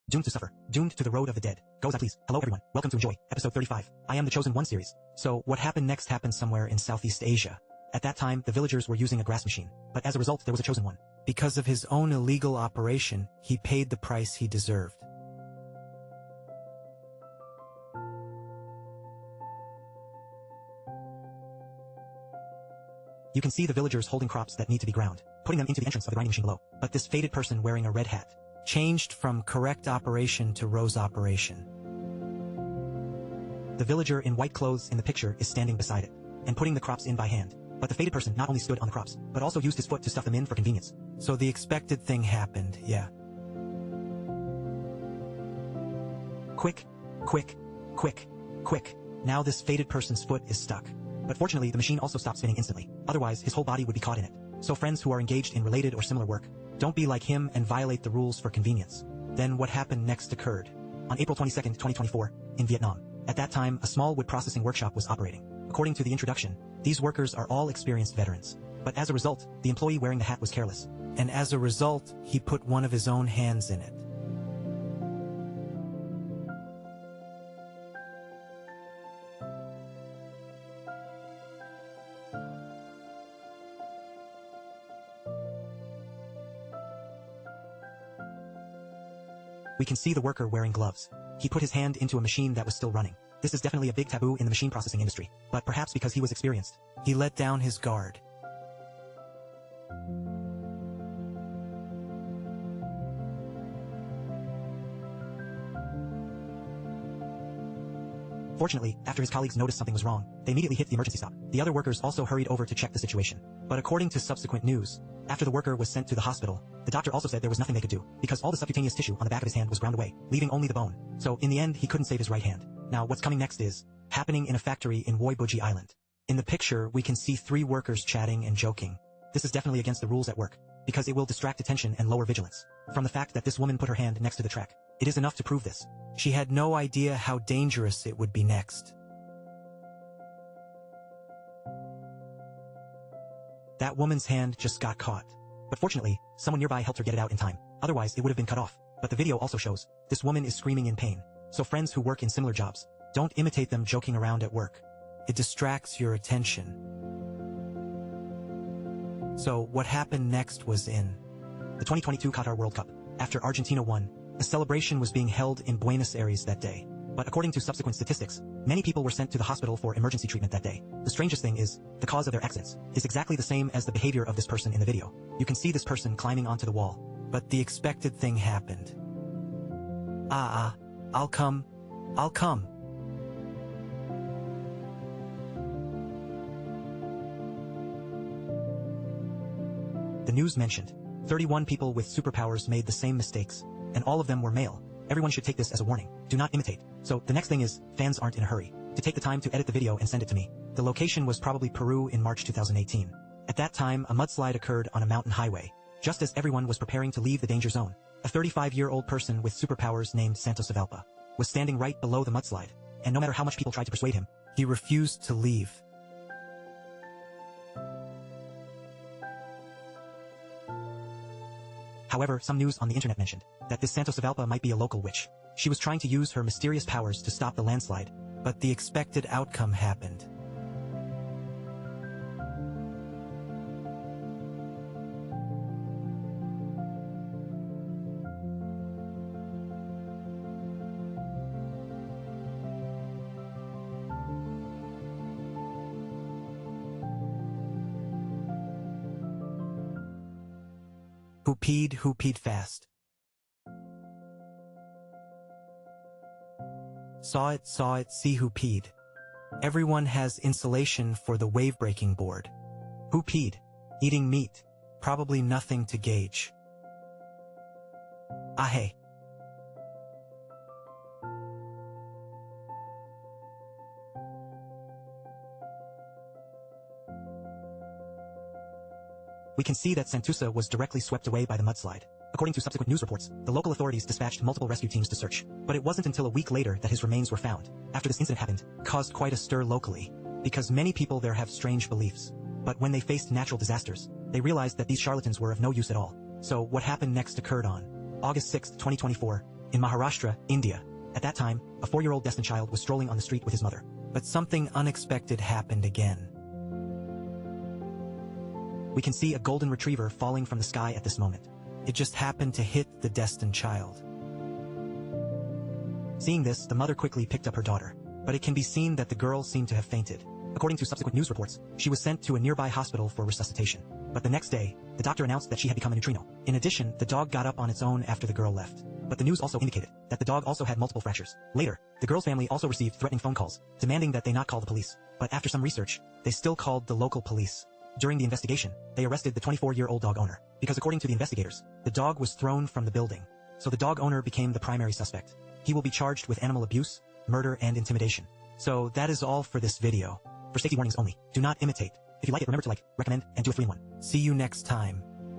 Doomed to suffer. Doomed to the road of the dead. Go as I please. Hello everyone. Welcome to Enjoy, episode 35. I am the Chosen One series. So, what happened next happened somewhere in Southeast Asia. At that time, the villagers were using a grass machine, but as a result, there was a chosen one. Because of his own illegal operation, he paid the price he deserved. You can see the villagers holding crops that need to be ground, putting them into the entrance of the grinding machine below. But this faded person wearing a red hat changed from correct operation to rose operation. The villager in white clothes in the picture is standing beside it and putting the crops in by hand. But the faded person not only stood on the crops, but also used his foot to stuff them in for convenience. So the expected thing happened, yeah. Quick, quick, quick, quick. Now this faded person's foot is stuck. But fortunately, the machine also stopped spinning instantly. Otherwise, his whole body would be caught in it. So friends who are engaged in related or similar work, don't be like him and violate the rules for convenience. Then what happened next occurred. On April 22nd, 2024, in Vietnam. At that time, a small wood processing workshop was operating. According to the introduction, these workers are all experienced veterans. But as a result, the employee wearing the hat was careless. And as a result, he put one of his own hands in it. We can see the worker wearing gloves. He put his hand into a machine that was still running. This is definitely a big taboo in the machine processing industry, but perhaps because he was experienced, he let down his guard. Fortunately, after his colleagues noticed something was wrong, they immediately hit the emergency stop. The other workers also hurried over to check the situation. But according to subsequent news, after the worker was sent to the hospital, the doctor also said there was nothing they could do, because all the subcutaneous tissue on the back of his hand was ground away, leaving only the bone. So in the end, he couldn't save his right hand. Now what's coming next is happening in a factory in Woibuji Island. In the picture, we can see 3 workers chatting and joking. This is definitely against the rules at work, because it will distract attention and lower vigilance. From the fact that this woman put her hand next to the track, it is enough to prove this. She had no idea how dangerous it would be next. That woman's hand just got caught. But fortunately, someone nearby helped her get it out in time. Otherwise, it would have been cut off. But the video also shows this woman is screaming in pain. So friends who work in similar jobs, don't imitate them joking around at work. It distracts your attention. So what happened next was in the 2022 Qatar World Cup. After Argentina won, a celebration was being held in Buenos Aires that day. But according to subsequent statistics, many people were sent to the hospital for emergency treatment that day. The strangest thing is, the cause of their accidents is exactly the same as the behavior of this person in the video. You can see this person climbing onto the wall. But the expected thing happened. I'll come. The news mentioned 31 people with superpowers made the same mistakes, and all of them were male. Everyone should take this as a warning. Do not imitate. So the next thing is, fans aren't in a hurry to take the time to edit the video and send it to me. The location was probably Peru in March 2018. At that time, a mudslide occurred on a mountain highway, just as everyone was preparing to leave the danger zone. A 35-year-old person with superpowers named Santos Savalpa was standing right below the mudslide, and no matter how much people tried to persuade him, he refused to leave. However, some news on the internet mentioned that this Santos Savalpa might be a local witch. She was trying to use her mysterious powers to stop the landslide, but the expected outcome happened. Who peed fast. Saw it, see who peed. Everyone has insulation for the wave-breaking board. Who peed? Eating meat. Probably nothing to gauge. Hey. We can see that Santusa was directly swept away by the mudslide. According to subsequent news reports, the local authorities dispatched multiple rescue teams to search, but it wasn't until a week later that his remains were found. After this incident happened, caused quite a stir locally, because many people there have strange beliefs. But when they faced natural disasters, they realized that these charlatans were of no use at all. So what happened next occurred on August 6, 2024, in Maharashtra, India. At that time, a 4-year-old destined child was strolling on the street with his mother. But something unexpected happened again. We can see a golden retriever falling from the sky at this moment. It just happened to hit the destined child. Seeing this, the mother quickly picked up her daughter. But it can be seen that the girl seemed to have fainted. According to subsequent news reports, she was sent to a nearby hospital for resuscitation. But the next day, the doctor announced that she had become a neutrino. In addition, the dog got up on its own after the girl left. But the news also indicated that the dog also had multiple fractures. Later, the girl's family also received threatening phone calls, demanding that they not call the police. But after some research, they still called the local police. During the investigation, they arrested the 24-year-old dog owner, because according to the investigators, the dog was thrown from the building. So the dog owner became the primary suspect. He will be charged with animal abuse, murder, and intimidation. So that is all for this video. For safety warnings only, do not imitate. If you like it, remember to like, recommend, and do a free one. See you next time.